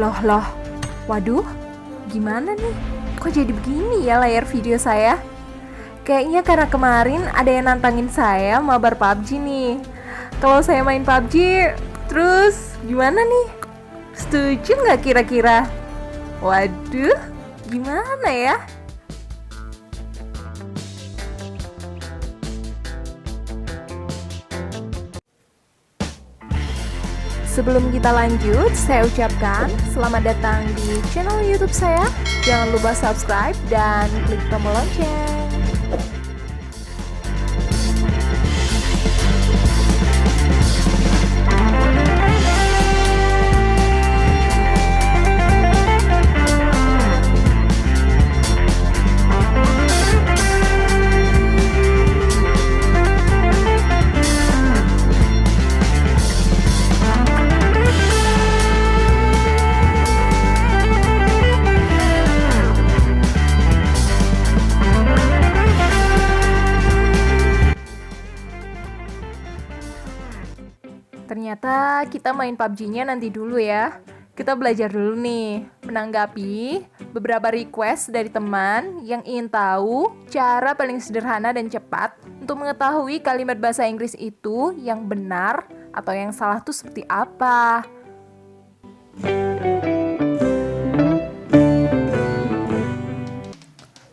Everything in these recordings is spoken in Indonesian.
Loh, waduh, gimana nih? Kok jadi begini ya layar video saya? Kayaknya karena kemarin ada yang nantangin saya mabar PUBG nih. Kalau saya main PUBG, terus gimana nih? Setuju nggak kira-kira? Waduh, gimana ya? Sebelum kita lanjut, saya ucapkan selamat datang di channel YouTube saya. Jangan lupa subscribe dan klik tombol lonceng. Ternyata kita main PUBG-nya nanti dulu ya. Kita belajar dulu nih, menanggapi beberapa request dari teman yang ingin tahu cara paling sederhana dan cepat untuk mengetahui kalimat bahasa Inggris itu yang benar atau yang salah tuh seperti apa.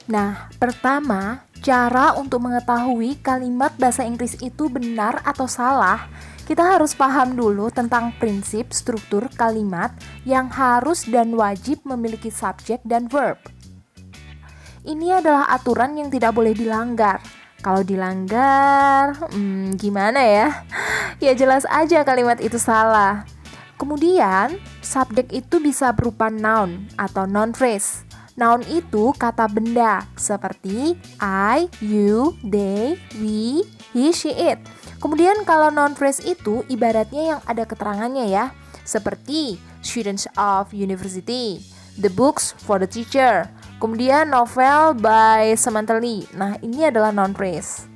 Nah, pertama, cara untuk mengetahui kalimat bahasa Inggris itu benar atau salah, kita harus paham dulu tentang prinsip struktur kalimat yang harus dan wajib memiliki subjek dan verb. Ini adalah aturan yang tidak boleh dilanggar. Kalau dilanggar, gimana ya? Ya jelas aja kalimat itu salah. Kemudian, subjek itu bisa berupa noun atau noun phrase. Noun itu kata benda seperti I, you, they, we, he, she, it. Kemudian kalau noun phrase itu ibaratnya yang ada keterangannya ya, seperti students of university, the books for the teacher, kemudian novel by Samantha Lee. Nah, ini adalah noun phrase.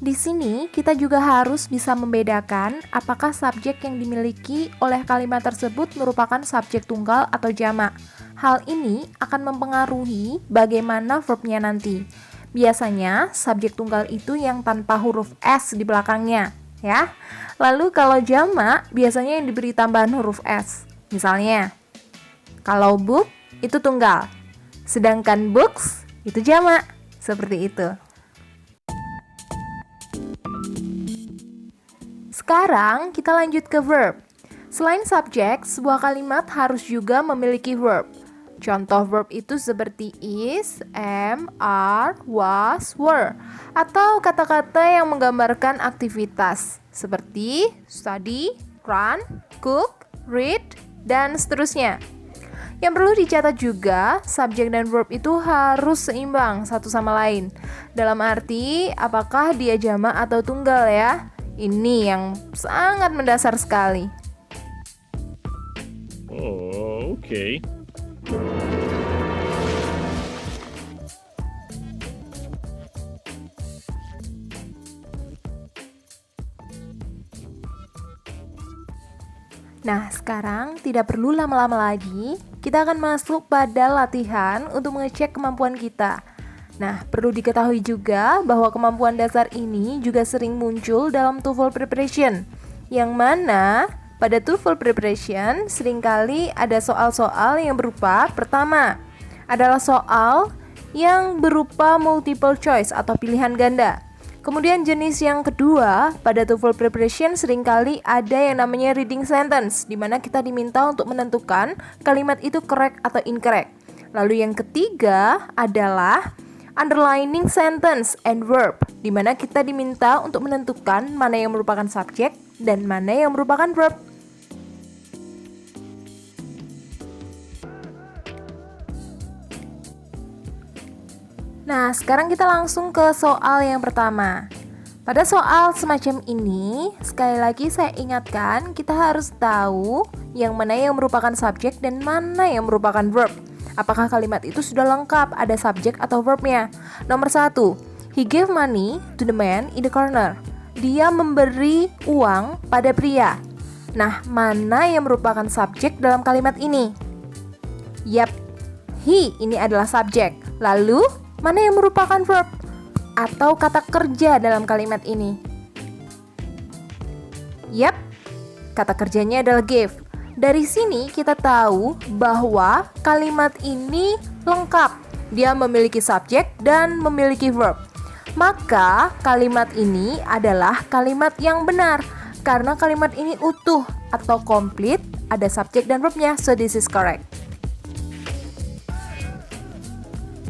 Di sini kita juga harus bisa membedakan apakah subjek yang dimiliki oleh kalimat tersebut merupakan subjek tunggal atau jamak. Hal ini akan mempengaruhi bagaimana verbnya nanti. Biasanya subjek tunggal itu yang tanpa huruf S di belakangnya, ya. Lalu kalau jamak biasanya yang diberi tambahan huruf S. Misalnya, kalau book itu tunggal, sedangkan books itu jamak. Seperti itu. Sekarang kita lanjut ke verb. Selain subjek, sebuah kalimat harus juga memiliki verb. Contoh verb itu seperti is, am, are, was, were. Atau kata-kata yang menggambarkan aktivitas seperti study, run, cook, read, dan seterusnya. Yang perlu dicatat juga, subjek dan verb itu harus seimbang satu sama lain. Dalam arti, apakah dia jamak atau tunggal ya? Ini yang sangat mendasar sekali. Oh, okay. Nah, sekarang tidak perlu lama-lama lagi, kita akan masuk pada latihan untuk mengecek kemampuan kita. Nah, perlu diketahui juga bahwa kemampuan dasar ini juga sering muncul dalam TOEFL preparation, yang mana pada TOEFL preparation seringkali ada soal-soal yang berupa pertama adalah soal yang berupa multiple choice atau pilihan ganda. Kemudian jenis yang kedua pada TOEFL preparation seringkali ada yang namanya reading sentence, di mana kita diminta untuk menentukan kalimat itu correct atau incorrect. Lalu yang ketiga adalah underlining sentence and verb, di mana kita diminta untuk menentukan mana yang merupakan subjek dan mana yang merupakan verb. Nah, sekarang kita langsung ke soal yang pertama. Pada soal semacam ini, sekali lagi saya ingatkan, kita harus tahu yang mana yang merupakan subjek dan mana yang merupakan verb. Apakah kalimat itu sudah lengkap, ada subjek atau verbnya? Nomor 1, he gave money to the man in the corner. Dia memberi uang pada pria. Nah, mana yang merupakan subjek dalam kalimat ini? Yap, he ini adalah subjek. Lalu, mana yang merupakan verb atau kata kerja dalam kalimat ini? Yap, kata kerjanya adalah give. Dari sini kita tahu bahwa kalimat ini lengkap. Dia memiliki subjek dan memiliki verb. Maka kalimat ini adalah kalimat yang benar karena kalimat ini utuh atau komplit, ada subjek dan verbnya. So this is correct.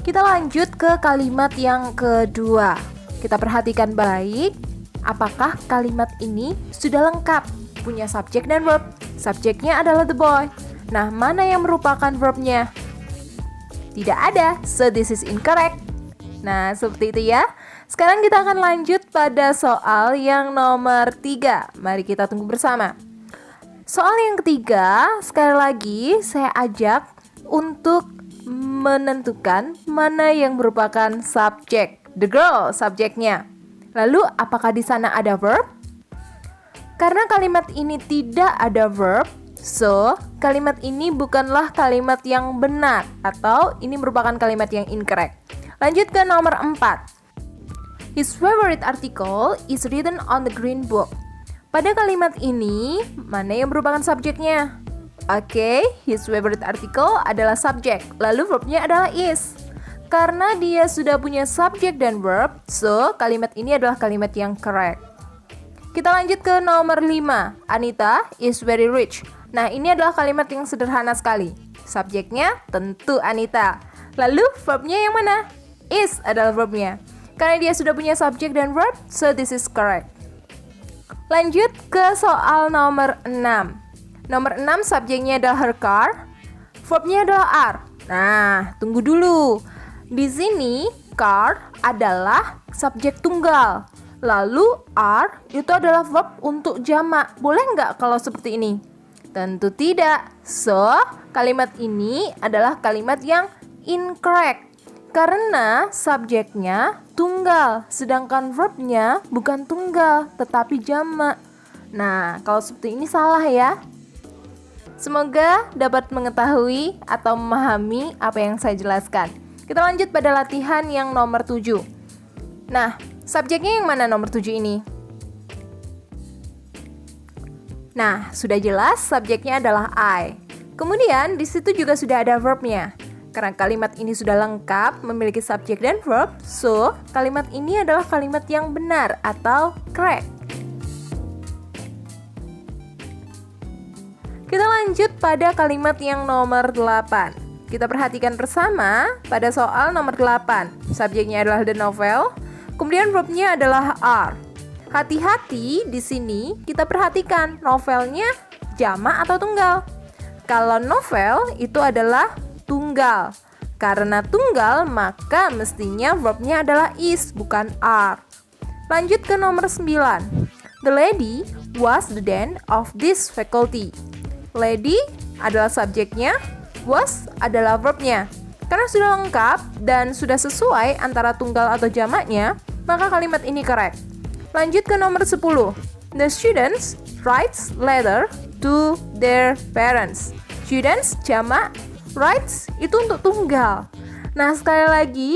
Kita lanjut ke kalimat yang kedua. Kita perhatikan baik, apakah kalimat ini sudah lengkap, punya subjek dan verb. Subjeknya adalah the boy. Nah, mana yang merupakan verbnya? Tidak ada, so this is incorrect. Nah, seperti itu ya. Sekarang kita akan lanjut pada soal yang nomor 3. Mari kita tunggu bersama. Soal yang ketiga, sekali lagi saya ajak untuk menentukan mana yang merupakan subjek. The girl, subjeknya. Lalu, apakah di sana ada verb? Karena kalimat ini tidak ada verb, so kalimat ini bukanlah kalimat yang benar atau ini merupakan kalimat yang incorrect. Lanjut ke nomor 4. His favorite article is written on the green book. Pada kalimat ini, mana yang merupakan subjeknya? Oke, his favorite article adalah subjek, lalu verbnya adalah is. Karena dia sudah punya subjek dan verb, so kalimat ini adalah kalimat yang correct. Kita lanjut ke nomor 5. Anita is very rich. Nah, ini adalah kalimat yang sederhana sekali. Subjeknya tentu Anita. Lalu verbnya yang mana? Is adalah verbnya. Karena dia sudah punya subjek dan verb, so this is correct. Lanjut ke soal nomor 6. Nomor 6 subjeknya adalah her car, verbnya adalah are. Nah, tunggu dulu. Di sini car adalah subjek tunggal. Lalu are itu adalah verb untuk jamak. Boleh nggak kalau seperti ini? Tentu tidak. So, kalimat ini adalah kalimat yang incorrect. Karena subjeknya tunggal, sedangkan verbnya bukan tunggal, tetapi jamak. Nah, kalau seperti ini salah ya. Semoga dapat mengetahui atau memahami apa yang saya jelaskan. Kita lanjut pada latihan yang nomor 7. Nah, subjeknya yang mana nomor 7 ini? Nah, sudah jelas subjeknya adalah I. Kemudian di situ juga sudah ada verbnya. Karena kalimat ini sudah lengkap, memiliki subjek dan verb, so kalimat ini adalah kalimat yang benar atau correct. Kita lanjut pada kalimat yang nomor 8. Kita perhatikan bersama pada soal nomor 8. Subjeknya adalah the novel, kemudian verbnya adalah are. Hati-hati di sini kita perhatikan novelnya jamak atau tunggal. Kalau novel itu adalah tunggal. Karena tunggal, maka mestinya verbnya adalah is, bukan are. Lanjut ke nomor 9. The lady was the dean of this faculty. Lady adalah subjeknya, was adalah verbnya. Karena sudah lengkap dan sudah sesuai antara tunggal atau jamaknya, maka kalimat ini correct. Lanjut ke nomor 10. The students writes letter to their parents. Students jamak, writes itu untuk tunggal. Nah, sekali lagi,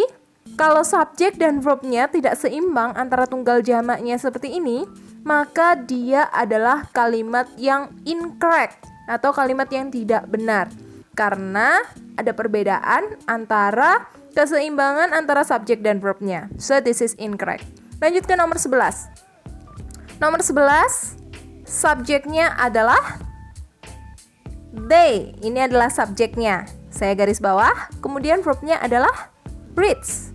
kalau subjek dan verbnya tidak seimbang antara tunggal jamaknya seperti ini, maka dia adalah kalimat yang incorrect atau kalimat yang tidak benar. Karena ada perbedaan antara keseimbangan antara subjek dan verbnya. So, this is incorrect. Lanjut ke nomor 11. Nomor 11, subjeknya adalah they. Ini adalah subjeknya. Saya garis bawah. Kemudian verbnya adalah reads.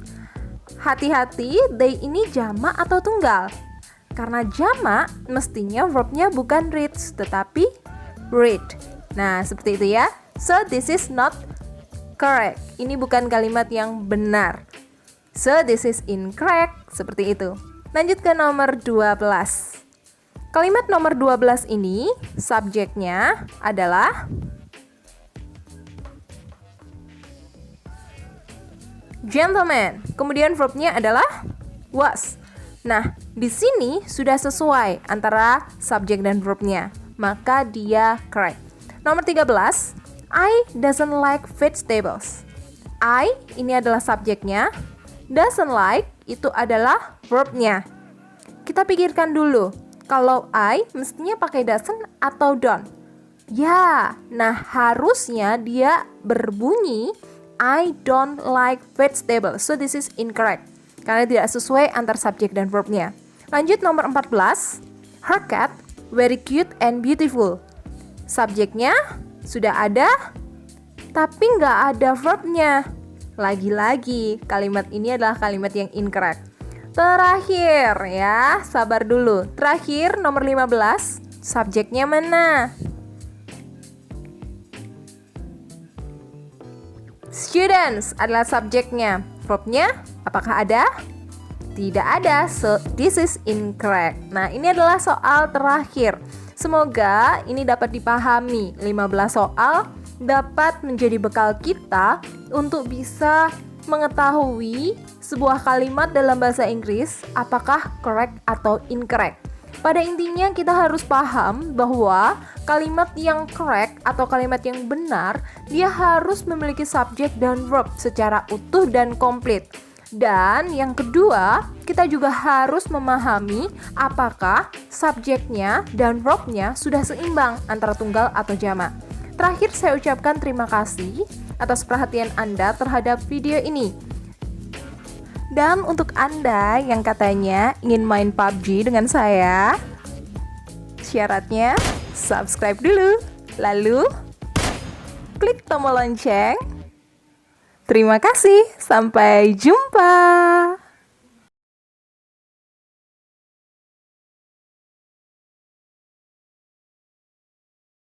Hati-hati, they ini jamak atau tunggal. Karena jamak, mestinya verbnya bukan reads, tetapi read. Nah, seperti itu ya. So, this is not correct. Ini bukan kalimat yang benar. So, this is incorrect. Seperti itu. Lanjut ke nomor 12. Kalimat nomor 12 ini, subjeknya adalah gentleman. Kemudian verbnya adalah was. Nah, di sini sudah sesuai antara subjek dan verbnya. maka dia correct. Nomor 13, I doesn't like vegetables. I ini adalah subjeknya, doesn't like itu adalah verbnya. Kita pikirkan dulu, kalau I mestinya pakai doesn't atau don't? Ya, nah harusnya dia berbunyi I don't like vegetables. So this is incorrect, karena tidak sesuai antar subjek dan verbnya. Lanjut nomor 14, her cat very cute and beautiful. Subjeknya sudah ada, tapi nggak ada verbnya. Lagi-lagi, kalimat ini adalah kalimat yang incorrect. Terakhir ya, sabar dulu. Terakhir, nomor 15, subjeknya mana? Students adalah subjeknya. Verbnya, apakah ada? Tidak ada, so this is incorrect. Nah, ini adalah soal terakhir. Semoga ini dapat dipahami. 15 soal dapat menjadi bekal kita untuk bisa mengetahui sebuah kalimat dalam bahasa Inggris apakah correct atau incorrect. Pada intinya kita harus paham bahwa kalimat yang correct atau kalimat yang benar dia harus memiliki subjek dan verb secara utuh dan komplit. Dan yang kedua, kita juga harus memahami apakah subjeknya dan verbnya sudah seimbang antara tunggal atau jamak. Terakhir, saya ucapkan terima kasih atas perhatian Anda terhadap video ini. Dan untuk Anda yang katanya ingin main PUBG dengan saya, syaratnya subscribe dulu, lalu klik tombol lonceng. Terima kasih, sampai jumpa.